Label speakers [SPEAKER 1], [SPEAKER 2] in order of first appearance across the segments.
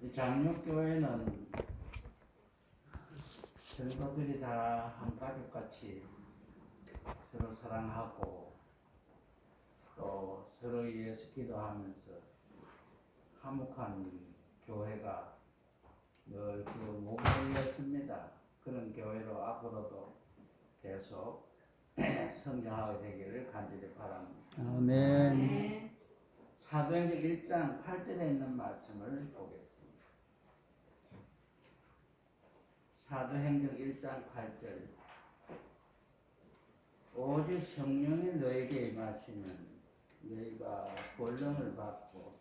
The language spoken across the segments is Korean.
[SPEAKER 1] 이 장육교회는 성도들이 다 한 가족같이 서로 사랑하고 또 서로 위해서 기도하면서 화목한 교회가 늘 그 목표였습니다. 그런 교회로 앞으로도 계속 성장하게 되기를 간절히 바랍니다.
[SPEAKER 2] 아멘.
[SPEAKER 1] 사도행전 1장 8절에 있는 말씀을 보겠습니다. 사도행전 1장 8절. 오직 성령이 너에게 임하시면 너희가 권능을 받고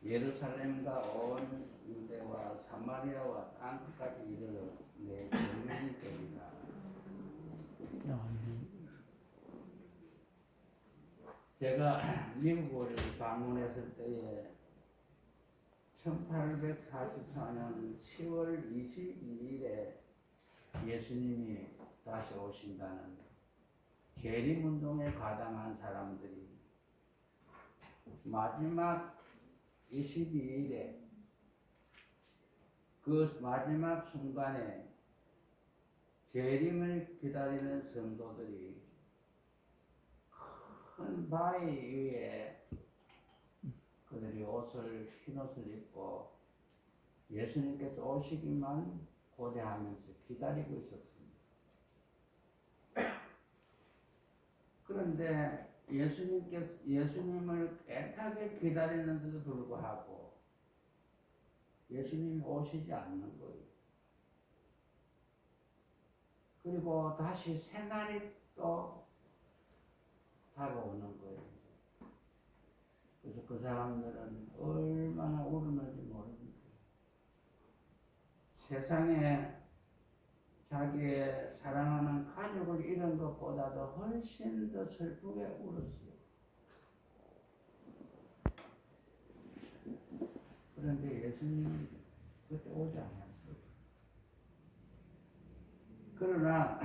[SPEAKER 1] 예루살렘과 온 유대와 사마리아와 땅끝까지 이르러 내 증인이 되리라. 제가 미국을 방문했을 때에 1844년 10월 22일에 예수님이 다시 오신다는 재림운동에 가담한 사람들이 마지막 22일에 그 마지막 순간에 재림을 기다리는 성도들이 큰 바위 위에 그들이 흰 옷을 입고 예수님께서 오시기만 고대하면서 기다리고 있었습니다. 그런데 예수님을 애타게 기다리는데도 불구하고 예수님이 오시지 않는 거예요. 그리고 다시 새날이 또 다가오는 거예요. 그래서 그 사람들은 얼마나 울었는지 모릅니다. 세상에 자기의 사랑하는 가족을 잃은 것보다도 훨씬 더 슬프게 울었어요. 그런데 예수님이 그때 오지 않았어요. 그러나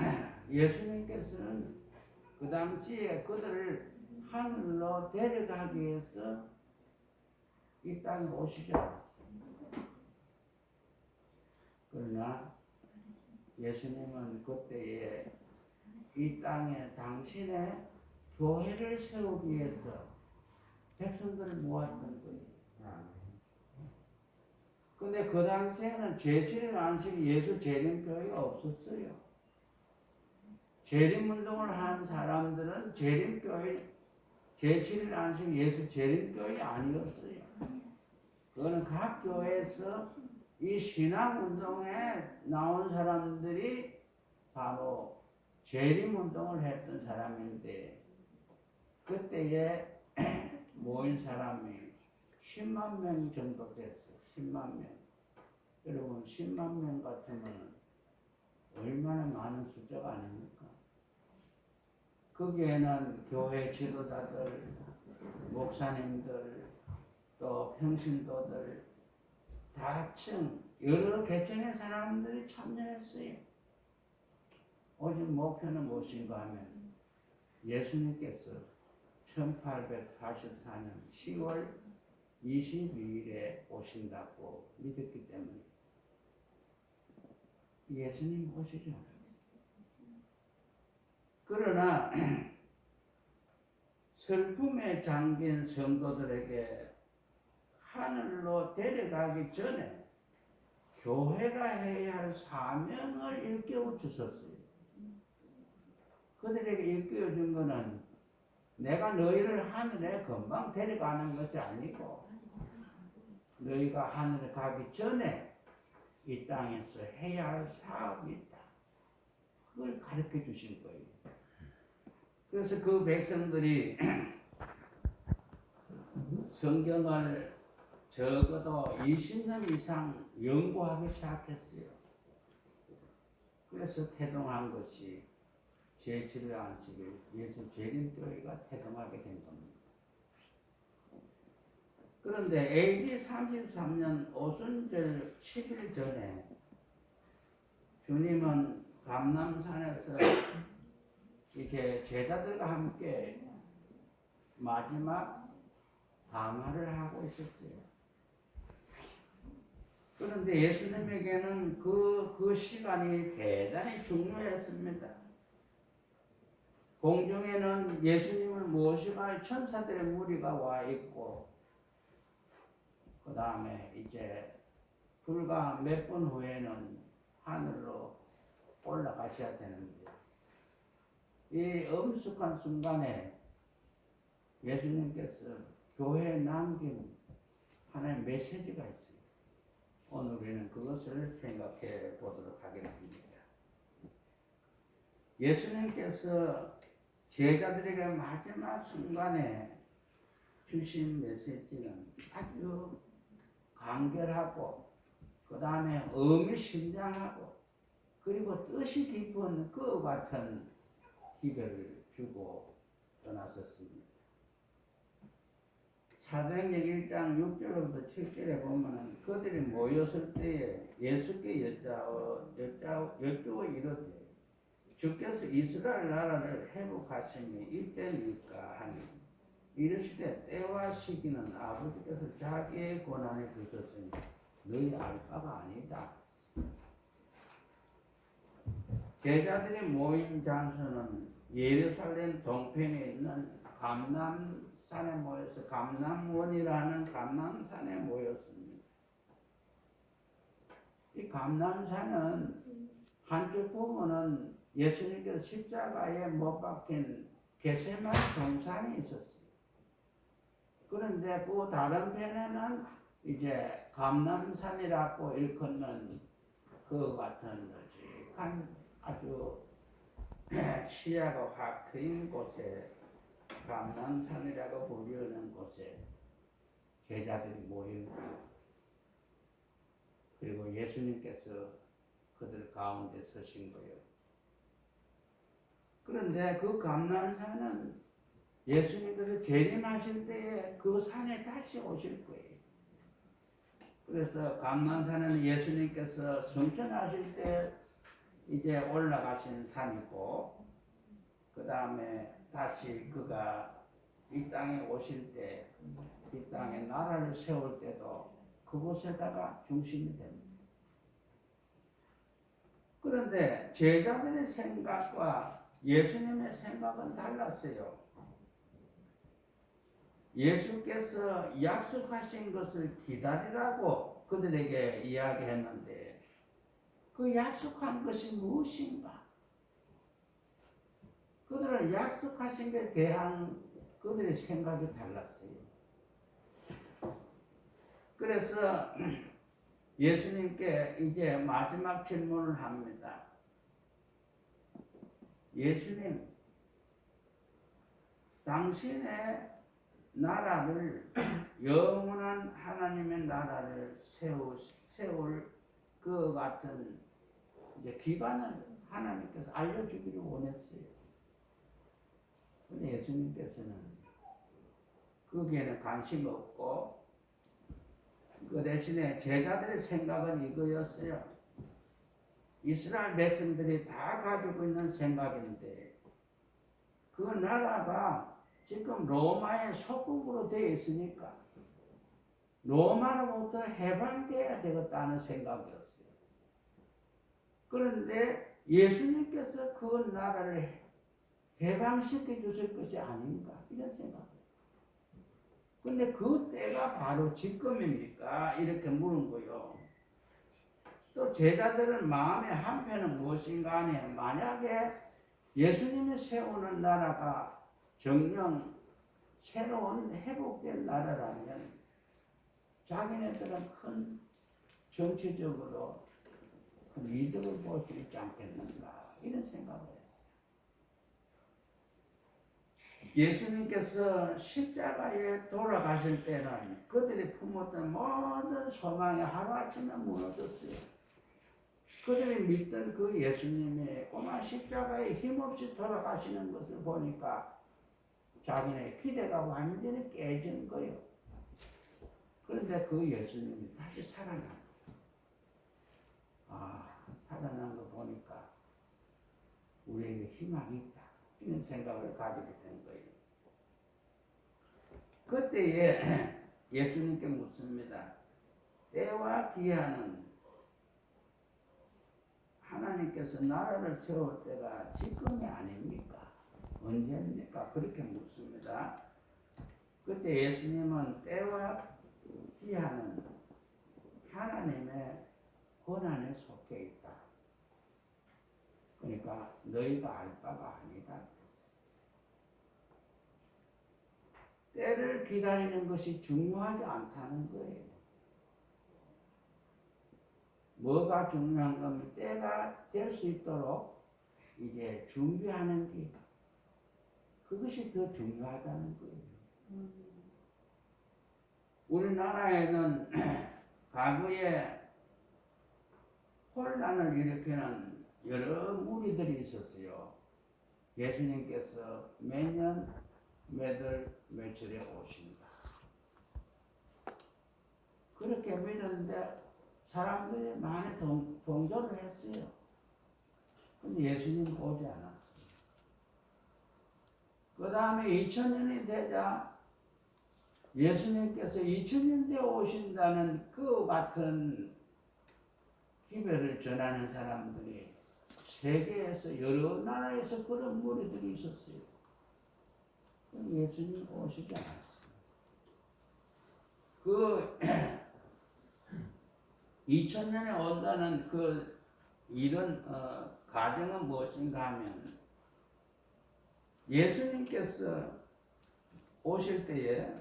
[SPEAKER 1] 예수님께서는 그 당시에 그들을 하늘로 데려가기 위해서 이 땅에 오시지 않았어요. 그러나 예수님은 그때에 이 땅에 당신의 교회를 세우기 위해서 백성들을 모았던 거예요. 근데 그 당시에는 제7일 안식 예수 재림교회가 없었어요. 재림운동을 한 사람들은 재림교회, 제7일 안식 예수 재림교회 아니었어요. 그거는 각 교회에서 이 신앙운동에 나온 사람들이 바로 재림운동을 했던 사람인데 그때에 모인 사람이 10만 명 정도 됐어요. 10만 명. 여러분 10만 명 같으면 얼마나 많은 숫자가 아닙니까? 거기에는 교회 지도자들, 목사님들, 또 평신도들, 다층 여러 계층의 사람들이 참여했어요. 오직 목표는 무엇인가 하면 예수님께서 1844년 10월 22일에 오신다고 믿었기 때문에 예수님 오시지 않았어요. 그러나 슬픔에 잠긴 성도들에게 하늘로 데려가기 전에 교회가 해야 할 사명을 일깨워 주셨어요. 그들에게 일깨워 준 것은 내가 너희를 하늘에 금방 데려가는 것이 아니고 너희가 하늘에 가기 전에 이 땅에서 해야 할 사업이 있다. 그걸 가르쳐 주신 거예요. 그래서 그 백성들이 성경을 적어도 20년 이상 연구하기 시작했어요. 그래서 태동한 것이 제7일 안식일 예수 재림교회가 태동하게 된 겁니다. 그런데 AD 33년 오순절 10일 전에 주님은 감람산에서 이렇게 제자들과 함께 마지막 담화를 하고 있었어요. 그런데 예수님에게는 그 시간이 대단히 중요했습니다. 공중에는 예수님을 모시고 할 천사들의 무리가 와 있고, 그 다음에 이제 불과 몇 분 후에는 하늘로 올라가셔야 되는데, 이 엄숙한 순간에 예수님께서 교회에 남긴 하나의 메시지가 있어요. 오늘 우리는 그것을 생각해 보도록 하겠습니다. 예수님께서 제자들에게 마지막 순간에 주신 메시지는 아주 간결하고, 그 다음에 의미심장하고, 그리고 뜻이 깊은 그 같은 기별을 주고 떠났었습니다. 사도행전 1장 6절부터 7절에 보면 그들이 모였을 때에 예수께 여쭈어 이르되 주께서 이스라엘 나라를 회복하심이 이때니까 하니 이르시되 때와 시기는 아버지께서 자기의 권한에 두셨으니 너희 알 바가 아니다. 제자들이 모인 장소는 예루살렘 동편에 있는 감람산에 모여서 감람원이라는 감람산에 모였습니다. 이 감람산은 한쪽 부분은 예수님께서 십자가에 못 박힌 겟세마네 동산이 있었어요. 그런데 그 다른 편에는 이제 감람산이라고 일컫는 그 같은 한 아주 시야가 확 트인 곳에 감람산이라고 부르는 곳에 제자들이 모이고, 그리고 예수님께서 그들 가운데 서신 거예요. 그런데 그 감람산은 예수님께서 재림하실 때에 그 산에 다시 오실 거예요. 그래서 감람산은 예수님께서 성천하실 때 이제 올라가신 산이고, 그 다음에 다시 그가 이 땅에 오실 때, 이 땅에 나라를 세울 때도 그곳에다가 중심이 됩니다. 그런데 제자들의 생각과 예수님의 생각은 달랐어요. 예수께서 약속하신 것을 기다리라고 그들에게 이야기했는데 그 약속한 것이 무엇인가? 그들은 약속하신 것에 대한 그들의 생각이 달랐어요. 그래서 예수님께 이제 마지막 질문을 합니다. 예수님, 당신의 나라를, 영원한 하나님의 나라를 세울 그 같은 이제 기반을 하나님께서 알려주기를 원했어요. 근데 예수님께서는 거기에는 관심 없고, 그 대신에 제자들의 생각은 이거였어요. 이스라엘 백성들이 다 가지고 있는 생각인데 그 나라가 지금 로마의 속국으로 되어 있으니까 로마로부터 해방돼야 되겠다는 생각이었어요. 그런데 예수님께서 그 나라를 해방시켜 주실 것이 아닌가 이런 생각이에요. 근데 그 때가 바로 지금입니까? 이렇게 물은 거요. 또 제자들은 마음의 한편은 무엇인가 하니 만약에 예수님이 세우는 나라가 정령 새로운 회복된 나라라면 자기네들은 큰 정치적으로 큰 이득을 볼 수 있지 않겠는가 이런 생각을 했어요. 예수님께서 십자가에 돌아가실 때는 그들이 품었던 모든 소망이 하루아침에 무너졌어요. 그들이 믿던 그 예수님이 꼬마 십자가에 힘없이 돌아가시는 것을 보니까 자기네 기대가 완전히 깨진 거예요. 그런데 그 예수님이 다시 살아난 거예요. 살아난 거 보니까 우리에게 희망이 있다. 이런 생각을 가지게 된 거예요. 그때에 예수님께 묻습니다. 때와 기한은 하나님께서 나라를 세울 때가 지금이 아닙니까? 언제입니까? 그렇게 묻습니다. 그때 예수님은 때와 기한은 하나님의 권한에 속해 있다. 그러니까 너희가 알 바가 아니다. 때를 기다리는 것이 중요하지 않다는 거예요. 뭐가 중요한 겁니까? 때가 될 수 있도록 이제 준비하는 게 그것이 더 중요하다는 거예요. 우리나라에는 과거에 혼란을 일으키는 여러 무리들이 있었어요. 예수님께서 매년 몇월 며칠에 오신다. 그렇게 믿었는데 사람들이 많이 동조를 했어요. 근데 예수님 오지 않았어요. 그 다음에 2000년이 되자 예수님께서 2000년 뒤에 오신다는 그 같은 기별을 전하는 사람들이 세계에서 여러 나라에서 그런 무리들이 있었어요. 예수님 오시지 않았어요. 그 2000년에 온다는 그 이런 가정은 무엇인가 하면 예수님께서 오실 때에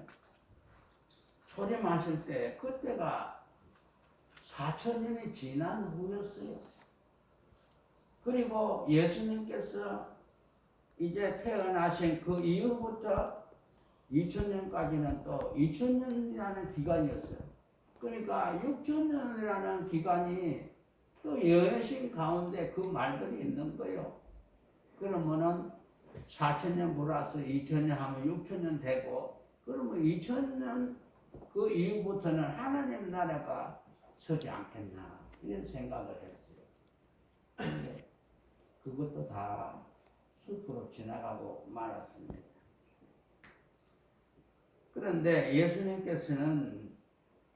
[SPEAKER 1] 초림하실 때 그때가 4000년이 지난 후였어요. 그리고 예수님께서 이제 태어나신 그 이후부터 2000년까지는 또 2000년이라는 기간이었어요. 그러니까 6000년이라는 기간이 또 연신 가운데 그 말들이 있는 거예요. 그러면은 4000년 플러스 2000년 하면 6000년 되고, 그러면 2000년 그 이후부터는 하나님 나라가 서지 않겠나 이런 생각을 했어요. 근데 그것도 다 숲으로 지나가고 말았습니다. 그런데 예수님께서는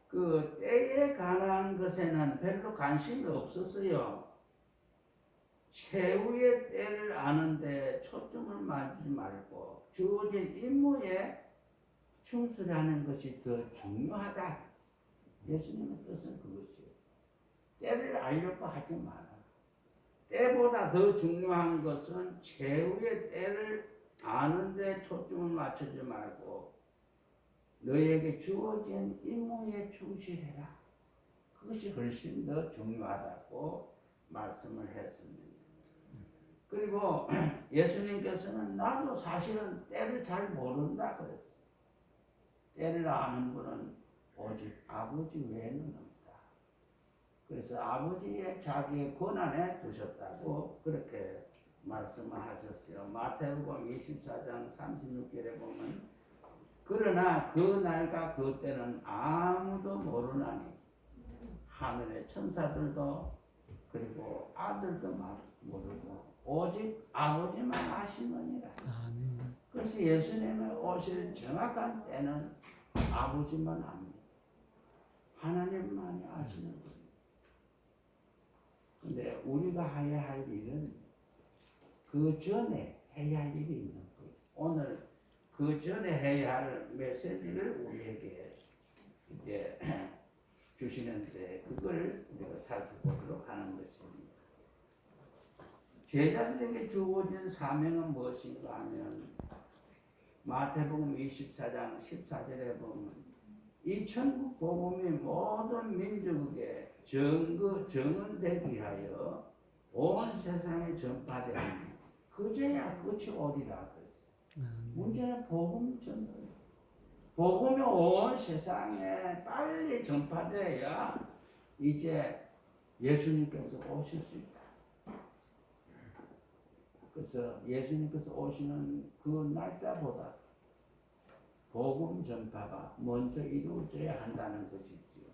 [SPEAKER 1] 그 때에 관한 것에는 별로 관심이 없었어요. 최후의 때를 아는데 초점을 맞추지 말고 주어진 임무에 충실하는 것이 더 중요하다. 예수님의 뜻은 그것이에요. 때를 알려고 하지 마라. 때보다 더 중요한 것은 최후의 때를 아는데 초점을 맞추지 말고 너에게 주어진 임무에 충실해라. 그것이 훨씬 더 중요하다고 말씀을 했습니다. 그리고 예수님께서는 나도 사실은 때를 잘 모른다 그랬어요. 때를 아는 분은 오직 아버지 외에는 없다. 그래서 아버지의 자기의 권한에 두셨다고 그렇게 말씀을 하셨어요. 마태복음 24장 36절에 보면 그러나 그 날과 그 때는 아무도 모르나니 하늘의 천사들도 그리고 아들도 모르고 오직 아버지만 아시느니라. 그래서 예수님의 오실 정확한 때는 아버지만 압니다. 하나님만이 아시는 거예요. 근데 우리가 해야 할 일은 그 전에 해야 할 일이 있는 거예요. 오늘 그 전에 해야 할 메시지를 우리에게 이제 주시는데 그걸 우리가 살펴보도록 하는 것입니다. 제자들에게 주어진 사명은 무엇인가 하면 마태복음 24장 14절에 보면 이 천국 복음이 모든 민족에게 정언되기 위하여 온 세상에 전파되니 그제야 끝이 오리라 그랬어요. 문제는 복음 전도. 복음이 온 세상에 빨리 전파돼야 이제 예수님께서 오실 수 있다. 그래서 예수님께서 오시는 그 날짜보다 복음 전파가 먼저 이루어져야 한다는 것이지요.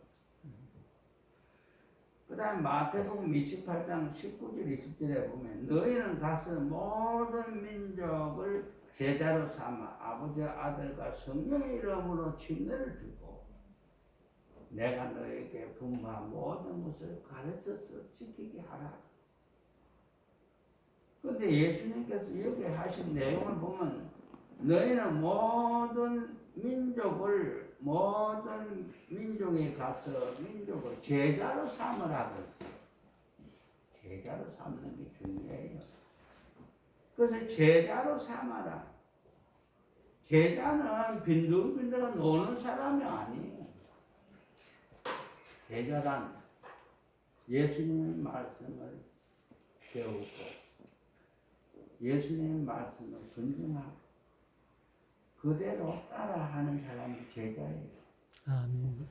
[SPEAKER 1] 그 다음 마태복음 28장 19절 20절에 보면 너희는 가서 모든 민족을 제자로 삼아 아버지와 아들과 성령의 이름으로 침례를 주고 내가 너에게 분부한 모든 것을 가르쳐서 지키게 하라. 근데 예수님께서 여기 하신 내용을 보면 너희는 모든 민족에 가서 민족을 제자로 삼으라 그랬어요. 제자로 삼는 게 중요해요. 그래서 제자로 삼아라. 제자는 빈둥빈둥 노는 사람이 아니에요. 제자란 예수님의 말씀을 배우고 예수님의 말씀을 존중하고 그대로 따라하는 사람이 제자예요.
[SPEAKER 2] 아멘.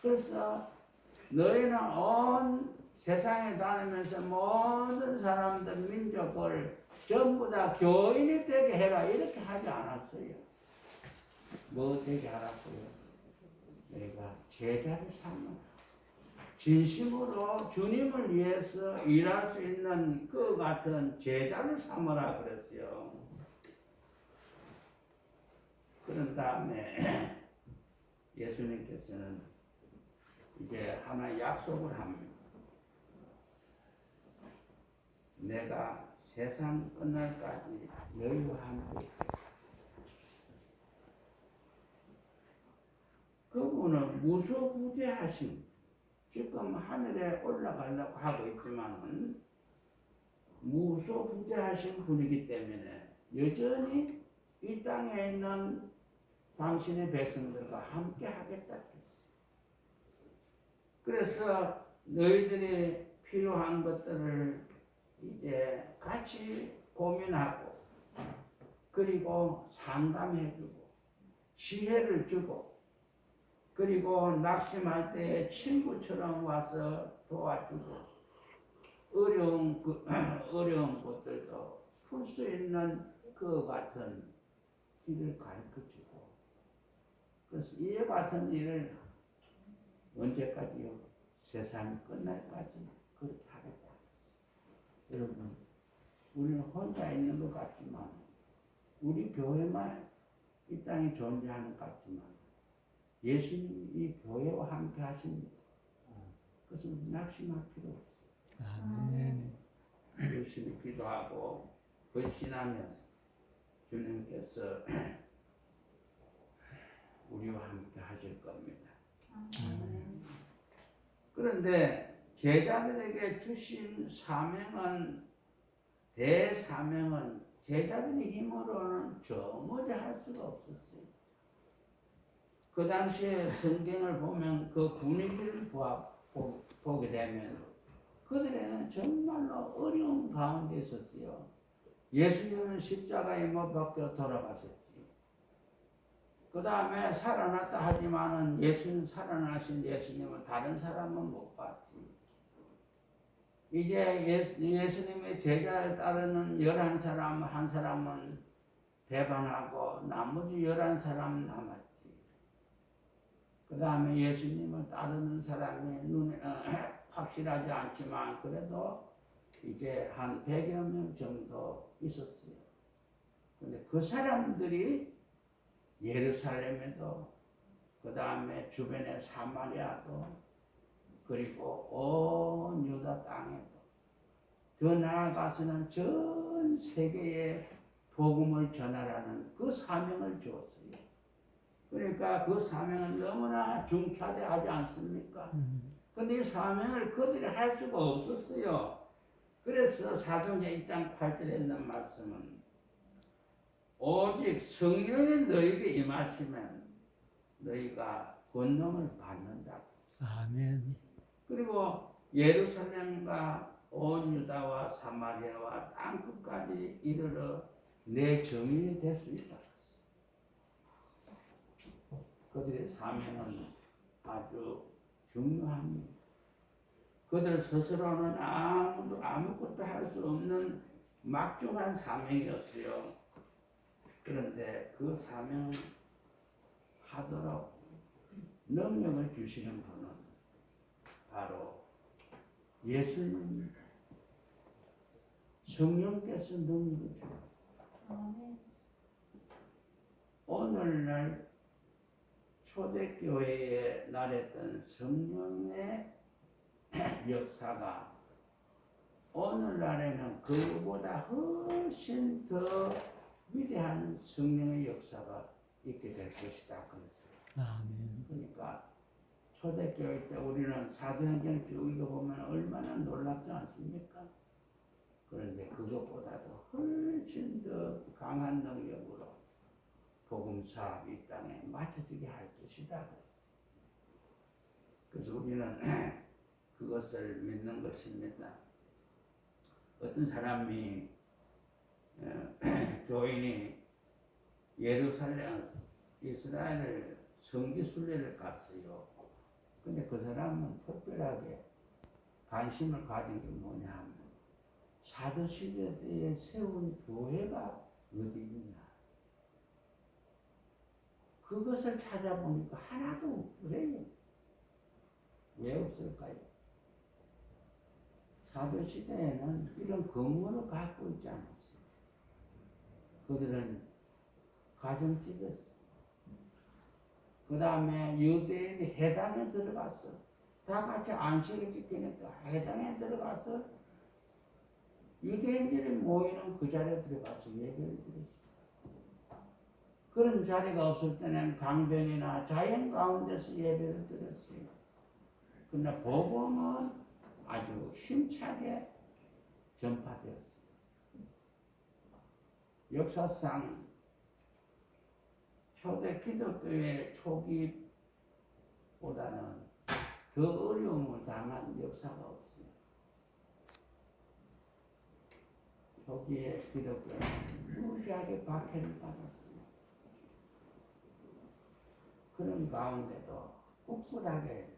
[SPEAKER 1] 그래서 너희는 온 세상에 다니면서 모든 사람들 민족을 전부 다 교인이 되게 해라 이렇게 하지 않았어요. 뭐 되게 하라고요? 내가 제자를 삼는 진심으로 주님을 위해서 일할 수 있는 그 같은 제자를 삼으라 그랬어요. 그런 다음에 예수님께서는 이제 하나 약속을 합니다. 내가 세상 끝날까지 너희와 함께 있겠다. 그분은 무소부재하신, 지금 하늘에 올라가려고 하고 있지만은 무소부재하신 분이기 때문에 여전히 이 땅에 있는 당신의 백성들과 함께 하겠다 했어요. 그래서 너희들이 필요한 것들을 이제 같이 고민하고 그리고 상담해주고 지혜를 주고 그리고 낙심할 때 친구처럼 와서 도와주고 어려운 것들도 풀 수 있는 그 같은 길을 가르쳐주고 그래서 이와 같은 일을 언제까지요? 세상이 끝날까지 그렇게 하겠다. 여러분, 우리는 혼자 있는 것 같지만 우리 교회만 이 땅에 존재하는 것 같지만 예수님이 이 교회와 함께 하십니다. 그래서 낙심할 필요 없어요.
[SPEAKER 2] 아멘.
[SPEAKER 1] 열심히 기도하고 그 지나면 주님께서 우리와 함께 하실 겁니다. 그런데 제자들에게 주신 대사명은 제자들의 힘으로는 도무지 할 수가 없었어요. 그 당시에 성경을 보면 그 분위기를 보게 되면 그들에는 정말로 어려운 가운데 있었어요. 예수님은 십자가에 못 박혀 돌아가셨지. 그 다음에 살아났다 하지만은 살아나신 예수님은 다른 사람은 못 봤지. 이제 예수님의 제자를 따르는 11사람, 한 사람은 배반하고 나머지 11사람 남았지. 그 다음에 예수님을 따르는 사람이 눈에 확실하지 않지만 그래도 이제 한 100여 명 정도 있었어요. 근데 그 사람들이 예루살렘에도 그 다음에 주변의 사마리아도 그리고 온 유다 땅에도 더 나아가서는 전 세계에 복음을 전하라는 그 사명을 주었어요. 그러니까 그 사명은 너무나 중차대하지 않습니까? 근데 이 사명을 그들이 할 수가 없었어요. 그래서 사도행전 1장 8절에 있는 말씀은 오직 성령이 너희에게 임하시면 너희가 권능을 받는다.
[SPEAKER 2] 아멘.
[SPEAKER 1] 그리고 예루살렘과 온 유다와 사마리아와 땅 끝까지 이르러 내 증인이 될 수 있다. 그들의 사명은 아주 중요합니다. 그들 스스로는 아무것도 할 수 없는 막중한 사명이었어요. 그런데 그 사명을 하도록 능력을 주시는 분은 바로 예수님입니다. 성령께서 능력을 주십니다. 오늘날 초대교회에 나랬던 성령의 역사가 오늘날에는 그보다 훨씬 더 위대한 성령의 역사가 있게 될 것이다. 그랬어요.
[SPEAKER 2] 아멘.
[SPEAKER 1] 그러니까 초대교회 때 우리는 사도행전 쭉 읽어보면 얼마나 놀랍지 않습니까? 그런데 그것보다도 훨씬 더 강한 능력으로 복음 사업이 이 땅에 마쳐지게 할 것이다. 그래서 우리는 그것을 믿는 것입니다. 어떤 사람이 교인이 예루살렘 이스라엘을 성지 순례를 갔어요. 근데 그 사람은 특별하게 관심을 가진 게 뭐냐 하면 사도시대 때에 세운 교회가 어디 있나. 그것을 찾아보니까 하나도 없더래요. 왜 없을까요? 사도시대에는 이런 건물을 갖고 있지 않았어요. 그들은 가정집이었어요. 그 다음에 유대인이 회당에 들어갔어. 다 같이 안식을 지키니까 회당에 들어가서 유대인들이 모이는 그 자리에 들어가서 예배를 드렸어요. 그런 자리가 없을 때는 강변이나 자연 가운데서 예배를 드렸어요. 그러나 복음은 아주 힘차게 전파되었어요. 역사상 초대 기독교의 초기보다는 더 어려움을 당한 역사가 없어요. 초기의 기독교는 무지하게 박해를 받았어요. 그런 가운데도 꿋꿋하게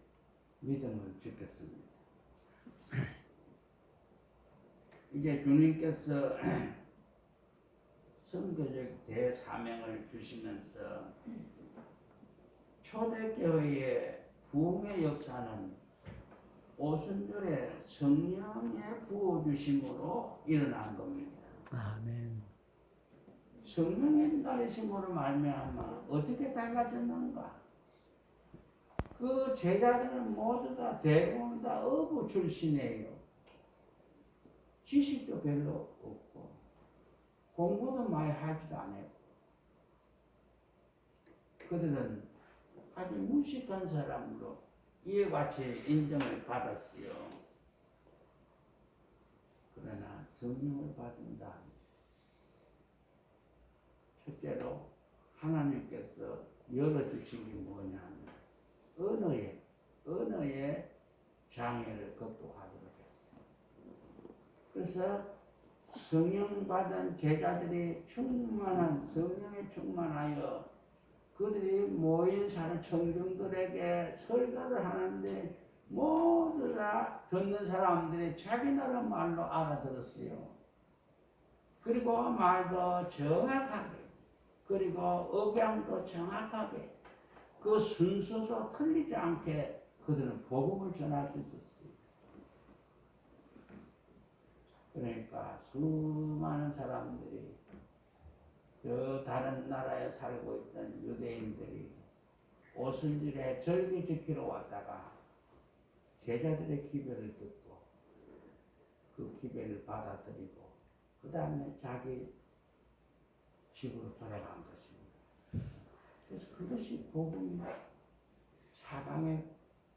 [SPEAKER 1] 믿음을 지켰습니다. 이제 주님께서 선교적 대사명을 주시면서 초대교회의 부흥의 역사는 오순절에 성령의 부어주심으로 일어난 겁니다.
[SPEAKER 2] 아멘.
[SPEAKER 1] 성령의 나르심으로 말미암아 어떻게 달라졌는가? 그 제자들은 모두 다 대부분 다 어부 출신이에요. 지식도 별로 없고 공부도 많이 하지도 않았고 그들은 아주 무식한 사람으로 이에 같이 인정을 받았어요. 그러나 성령을 받은 다음 첫째로 하나님께서 열어주신 게 뭐냐면 언어의 장애를 극복하도록 했어요. 그래서 성령 받은 제자들이 성령에 충만하여 그들이 모인 사람 청중들에게 설교를 하는데 모두 다 듣는 사람들이 자기 나라 말로 알아들었어요. 그리고 말도 정확하게, 그리고 억양도 정확하게, 그 순서도 틀리지 않게 그들은 복음을 전할 수 있었어요. 그러니까 수많은 사람들이 저 다른 나라에 살고 있던 유대인들이 오순절에 절기 지키러 왔다가 제자들의 기별을 듣고 그 기별을 받아들이고 그 다음에 자기 집으로 돌아간 것입니다. 그래서 그것이 복음이 사방에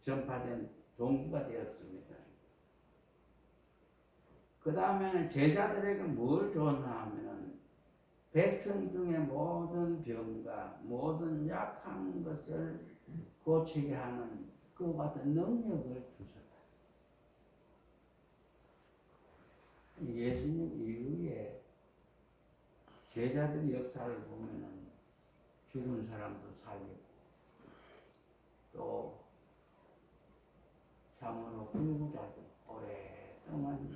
[SPEAKER 1] 전파된 동기가 되었습니다. 그 다음에는 제자들에게 뭘 줬나 하면은 백성 중에 모든 병과 모든 약한 것을 고치게 하는 그와 같은 능력을 주셨다. 예수님 이후에 제자들 역사를 보면은 죽은 사람도 살리고 또 참으로 불구자도 오랫동안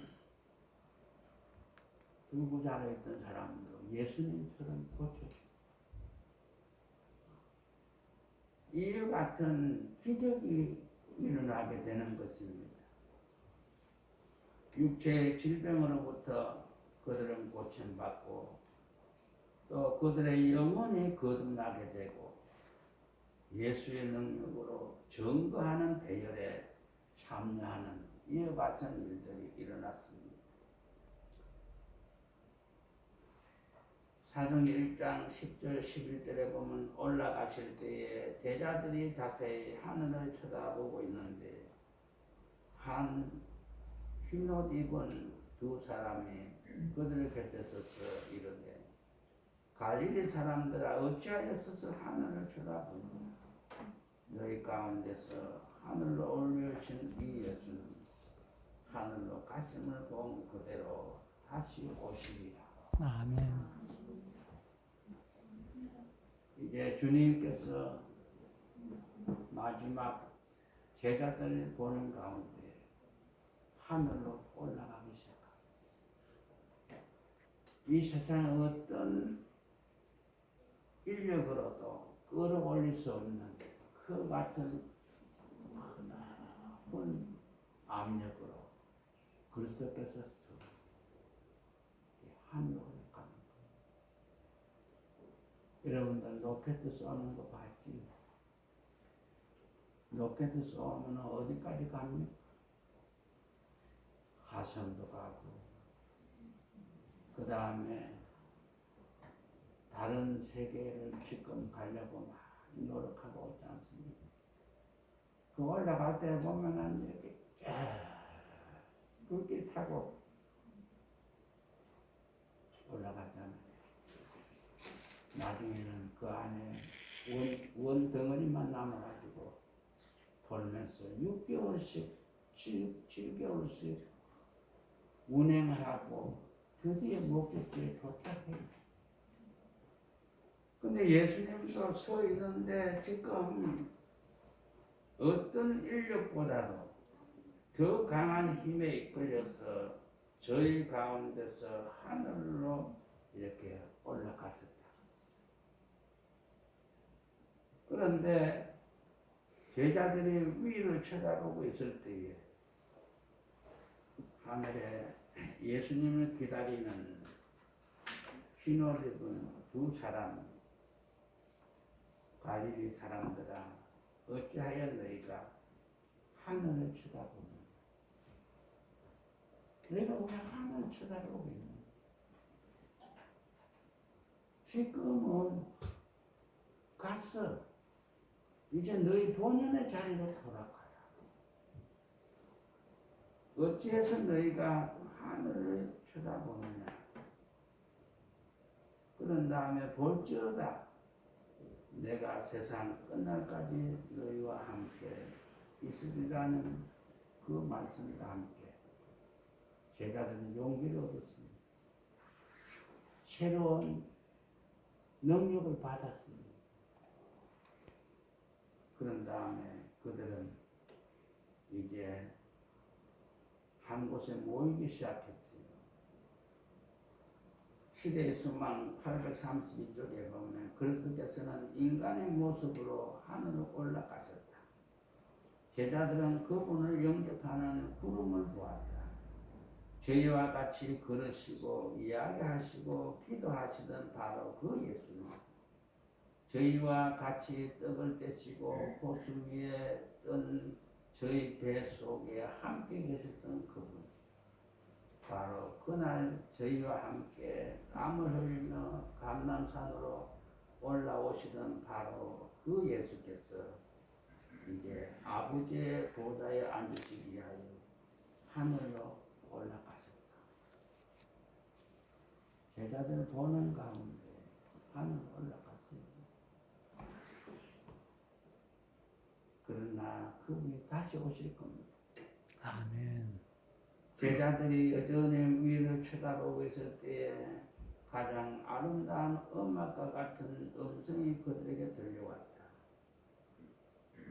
[SPEAKER 1] 불구자로 있던 사람도 예수님처럼 고쳐주고 이와 같은 기적이 일어나게 되는 것입니다. 육체의 질병으로부터 그들은 고침받고 또 그들의 영혼이 거듭나게 되고 예수의 능력으로 증거하는 대열에 참여하는 이와 같은 일들이 일어났습니다. 사도행 1장 10절 11절에 보면 올라가실 때에 제자들이 자세히 하늘을 쳐다보고 있는데 한 흰옷 입은 두 사람이 그들 곁에 서서 이르되 갈릴리 사람들아 어찌하여 서서 하늘을 쳐다보느냐 너희 가운데서 하늘로 올려오신 이 예수는 하늘로 가심을 본 그대로 다시 오시리라.
[SPEAKER 2] 아멘.
[SPEAKER 1] 이제 주님께서 마지막 제자들을 보는 가운데 하늘로 올라가기 시작합니다. 이 세상 어떤 인력으로도 끌어올릴 수 없는 그 같은 큰 압력으로 그리스도께서 하늘로 올라갑니다. 여러분들 로켓 쏘는 거 봤지? 로켓 쏘면 어디까지 갑니까? 화성도 가고 그 다음에 다른 세계를 지금 가려고 많이 노력하고 있지 않습니까? 그 올라갈 때 보면은 이렇게 불길 타고 올라가잖아요. 나중에는 그 안에 원 덩어리만 남아가지고 돌면서 6개월씩, 7개월씩 운행을 하고 드디어 목적지에 도착해요. 근데 예수님도 서 있는데 지금 어떤 인력보다도 더 강한 힘에 이끌려서 저희 가운데서 하늘로 이렇게 올라갔었다. 그런데 제자들이 위를 쳐다보고 있을 때에 하늘에 예수님을 기다리는 흰옷 입은 두 사람 갈릴리 사람들아 어찌하여 너희가 하늘을 쳐다보느냐. 내가 왜 하늘을 쳐다보고 있느냐. 지금은 가서 이제 너희 본연의 자리로 돌아가라. 어찌해서 너희가 하늘을 쳐다보느냐. 그런 다음에 볼지어다 내가 세상 끝날까지 너희와 함께 있으리라는 그 말씀과 함께 제자들은 용기를 얻었습니다. 새로운 능력을 받았습니다. 그런 다음에 그들은 이제 한 곳에 모이기 시작했어요. 시대의 수망 832쪽에 보면 그리스도께서는 인간의 모습으로 하늘로 올라가셨다. 제자들은 그분을 영접하는 구름을 보았다. 저희와 같이 걸으시고 이야기하시고 기도하시던 바로 그 예수님. 저희와 같이 떡을 떼시고 호수 위에 뜬 저희 배 속에 함께 계셨던 그분. 바로 그날 저희와 함께 땀을 흘리며 감람산으로 올라오시던 바로 그 예수께서 이제 아버지의 보좌에 앉으시기 위하여 하늘로 올라가셨다. 제자들 보는 가운데 하늘 올라갔어요. 그러나 그분이 다시 오실 겁니다.
[SPEAKER 2] 아멘.
[SPEAKER 1] 제자들이 여전히 위를 쳐다보고 있을 때에 가장 아름다운 음악과 같은 음성이 그들에게 들려왔다.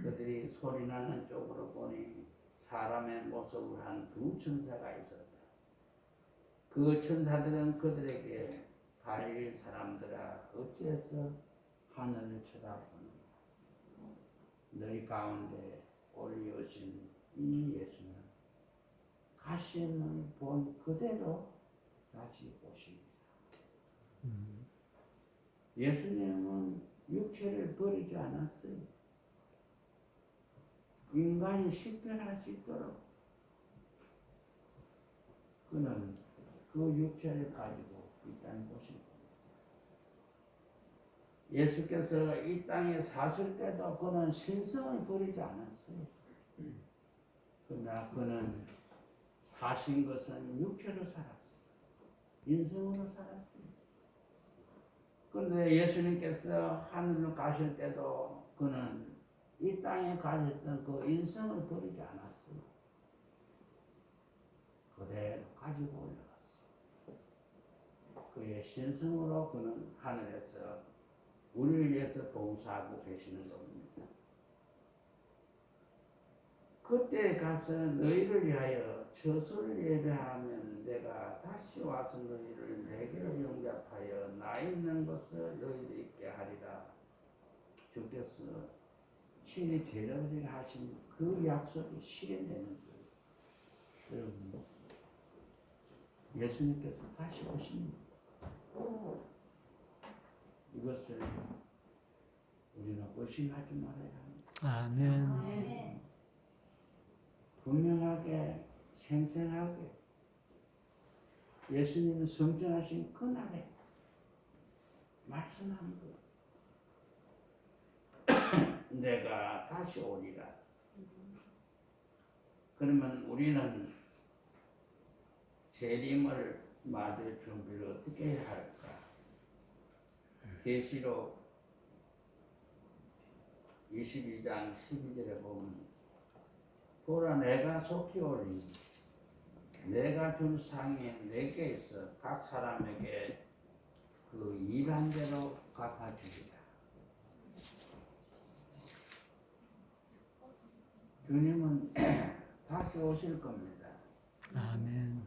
[SPEAKER 1] 그들이 소리나는 쪽으로 보니 사람의 모습을 한 두 천사가 있었다. 그 천사들은 그들에게 갈릴리 사람들아 어찌해서 하늘을 쳐다보느냐. 너희 가운데 올리오신 이 예수는 가심을 본 그대로 다시 오십니다. 예수님은 육체를 버리지 않았어요. 인간이 식별할 수 있도록 그는 그 육체를 가지고 이 땅에 오신 겁니다. 예수께서 이 땅에 사실 때도 그는 신성을 버리지 않았어요. 그러나 그는 사신 것은 육체로 살았어요. 인성으로 살았어요. 그런데 예수님께서 하늘로 가실 때도 그는 이 땅에 가졌던 그 인성을 버리지 않았어요. 그대로 가지고 올라갔어요. 그의 신성으로 그는 하늘에서 우리를 위해서 봉사하고 계시는 겁니다. 그때 가서 너희를 위하여 처소를 예배하면 내가 다시 와서 너희를 내게로 영접하여 나 있는 곳을 너희도 있게 하리라. 주께서 친히 제자들에게 하신 그 약속이 실현되는 거예요. 여러분, 예수님께서 다시 오십니다. 이것을 우리는 의심하지 말아야 합니다.
[SPEAKER 2] 아멘.
[SPEAKER 1] 분명하게 생생하게 예수님은 성전하신 그날에 말씀한 것. 내가 다시 오리라. 그러면 우리는 재림을 맞을 준비를 어떻게 해야 할까? 계시록 22장 12절에 보면 보라 내가 속히 오리니 내가 준 상이 내게 있어 각 사람에게 그 일한 대로 갚아주리라. 주님은 다시 오실 겁니다.
[SPEAKER 2] 아멘.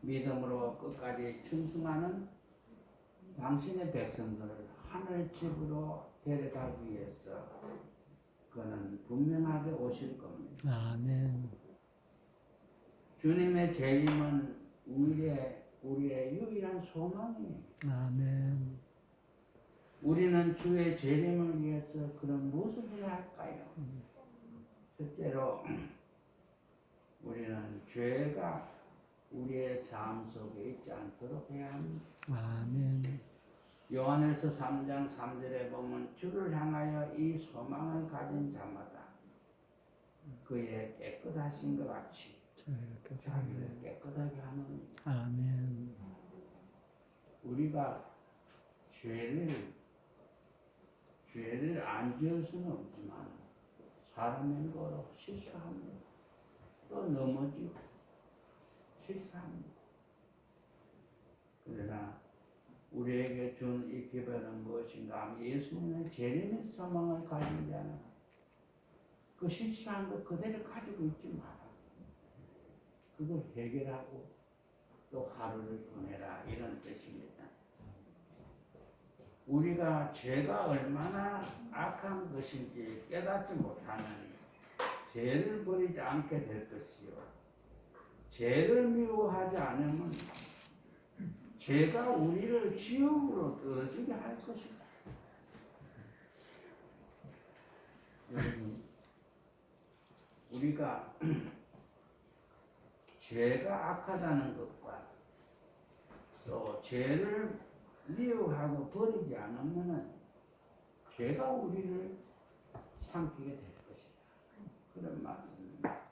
[SPEAKER 1] 믿음으로 끝까지 충성하는 당신의 백성들을 하늘집으로 데려가기 위해서 그는 분명하게 오실 겁니다.
[SPEAKER 2] 아멘.
[SPEAKER 1] 주님의 재림은 우리의 유일한 소망이에요.
[SPEAKER 2] 아멘.
[SPEAKER 1] 우리는 주의 재림을 위해서 그런 무엇을 해야 할까요? 첫째로 우리는 죄가 우리의 삶 속에 있지 않도록 해야 합니다.
[SPEAKER 2] 아멘.
[SPEAKER 1] 요한일서 3장 3절에 보면 주를 향하여 이 소망을 가진 자마다 그의 깨끗하신 것 같이 자기를 깨끗하게 하는.
[SPEAKER 2] 아멘.
[SPEAKER 1] 우리가 죄를 안 지을 수는 없지만 사람의 거로 실수합니다. 또 넘어지고 실수합니다. 그러나 우리에게 준 이 기별은 무엇인가? 예수님의 재림의 소망을 가진 자는 그 실수한 것 그대로 가지고 있지 마라. 그걸 해결하고 또 하루를 보내라, 이런 뜻입니다. 우리가 죄가 얼마나 악한 것인지 깨닫지 못하면 죄를 버리지 않게 될 것이요, 죄를 미워하지 않으면 죄가 우리를 지옥으로 떨어지게 할 것이다. 여러분, 우리가 죄가 악하다는 것과 또 죄를 미워하고 버리지 않으면 죄가 우리를 삼키게 될 것이다. 그런 말씀입니다.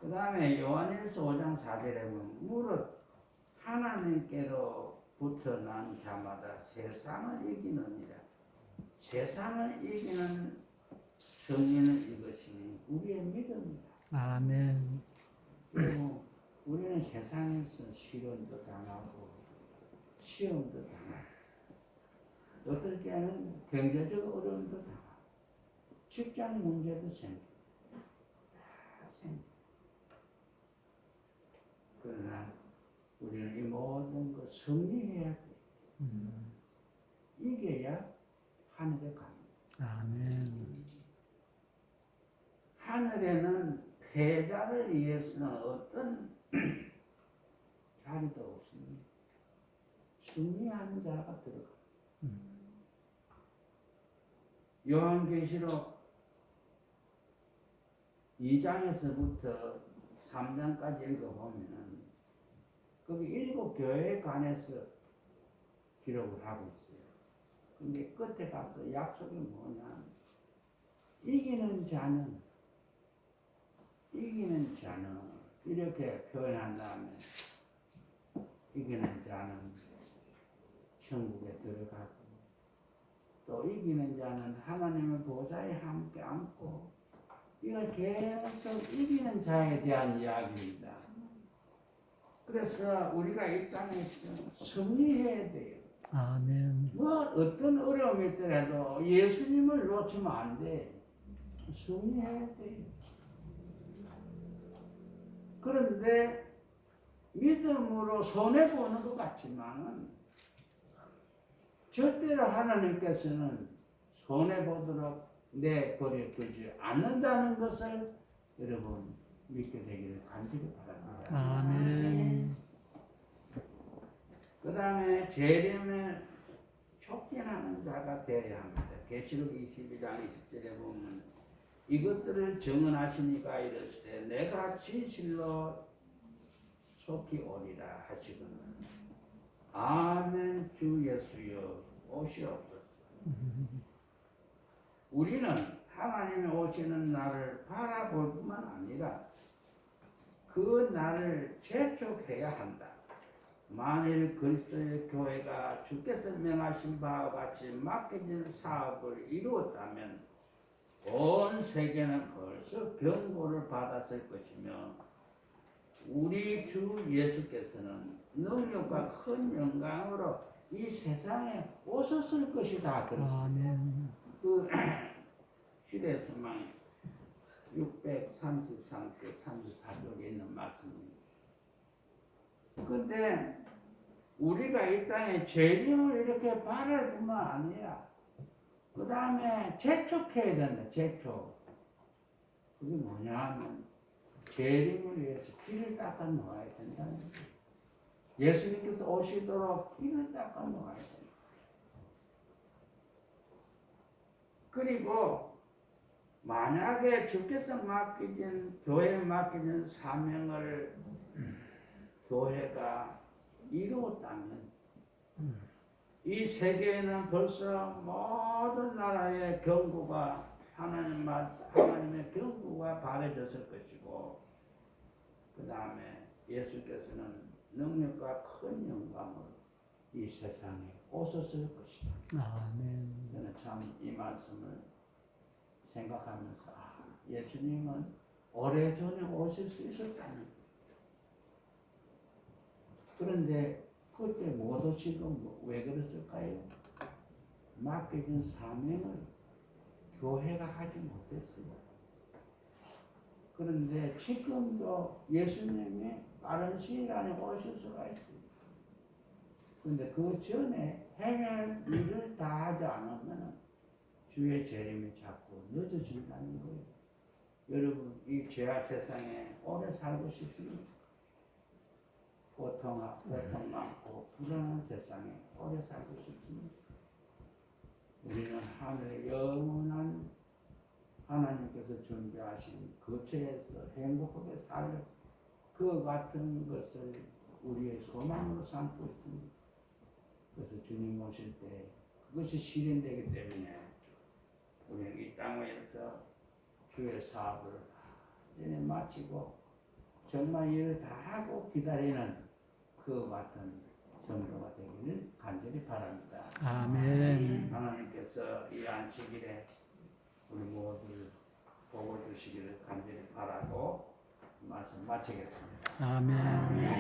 [SPEAKER 1] 그 다음에 요한일서 5장 4절에 보면 무릇 하나님께로부터 난 자마다 세상을 이기느니라. 세상을 이기는 승리는 이것이니 우리의 믿음이다.
[SPEAKER 2] 아멘.
[SPEAKER 1] 그리고 우리는 세상에서 시련도 당하고 시험도 당하고 어떨 때는 경제적 어려움도 당하고 직장 문제도 생기고 다 생기고. 그러나 우리는 이 모든 것 승리해야 돼. 이겨야 하늘에 갑니다.
[SPEAKER 2] 아멘.
[SPEAKER 1] 하늘에는 패자를 위해서는 어떤 자리도 없습니다. 승리하는 자가 들어가. 요한계시록 2장에서부터 3장까지 읽어보면은 거기 7교회에 관해서 기록을 하고 있어요. 근데 끝에 가서 약속이 뭐냐? 이기는 자는 이렇게 표현한 다음에 이기는 자는 천국에 들어가고 또 이기는 자는 하나님의 보좌에 함께 앉고 이거 계속 이기는 자에 대한 이야기입니다. 그래서 우리가 이 땅에서 승리해야 돼요.
[SPEAKER 2] 아멘.
[SPEAKER 1] 뭐 어떤 어려움이 있더라도 예수님을 놓치면 안 돼. 승리해야 돼요. 그런데 믿음으로 손해보는 것 같지만은 절대로 하나님께서는 손해보도록 내버려두지 않는다는 것을 여러분 믿게 되기를 간절히 바랍니다.
[SPEAKER 2] 아멘.
[SPEAKER 1] 그 다음에 재림에 촉진하는 자가 되어야 합니다. 계시록 22장 20절에 보면 이것들을 증언하시니까 이르시되 내가 진실로 속히 오리라 하시거늘 아멘 주 예수여 오시옵소서. 우리는 하나님이 오시는 날을 바라볼 뿐만 아니라 그 날을 재촉해야 한다. 만일 그리스도의 교회가 주께서 명하신 바와 같이 맡겨진 사업을 이루었다면 온 세계는 벌써 경고를 받았을 것이며 우리 주 예수께서는 능력과 큰 영광으로 이 세상에 오셨을 것이다. 그랬습니다.
[SPEAKER 2] 아멘.
[SPEAKER 1] 그 시대의 소망 633쪽 34쪽에 있는 말씀입니다. 근데 우리가 이 땅에 재림을 이렇게 바랄 뿐만 아니라 그 다음에 재촉해야 된다. 재촉. 그게 뭐냐 하면 재림을 위해서 길을 닦아 놓아야 된다는 거예요. 예수님께서 오시도록 길을 닦아 놓아야 된다. 그리고 만약에 주께서 맡기진 교회에 맡기진 사명을 교회가 이루었다면 이 세계에는 벌써 모든 나라의 경고가 하나님의 경고가 바래졌을 것이고 그 다음에 예수께서는 능력과 큰 영광으로 이 세상에 오셨을 것이다.
[SPEAKER 2] 아멘.
[SPEAKER 1] 저는 참 이 말씀을 생각하면서 예수님은 오래전에 오실 수 있었다는 거예요. 그런데 그때 못 오시고 왜 그랬을까요? 맡겨진 사명을 교회가 하지 못했어요. 그런데 지금도 예수님이 빠른 시일 안에 오실 수가 있어요. 그런데 그 전에 해야 할 일을 다 하지 않으면 주의 재림이 자꾸 늦어진다는 거예요. 여러분 이 죄악 세상에 오래 살고 싶습니까? 고통 많고 불안한 세상에 오래 살고 싶습니다. 우리는 하늘의 영원한 하나님께서 준비하신 거처에서 행복하게 살 그 같은 것을 우리의 소망으로 삼고 있습니다. 그래서 주님 오실 때 그것이 실현되기 때문에 우리는 이 땅에서 주의 사업을 완전히 마치고 정말 일을 다 하고 기다리는 그 같은 성도가 되기를 간절히 바랍니다.
[SPEAKER 2] 아멘.
[SPEAKER 1] 하나님께서 이 안식일에 우리 모두를 보고 주시기를 간절히 바라고 말씀 마치겠습니다.
[SPEAKER 2] 아멘.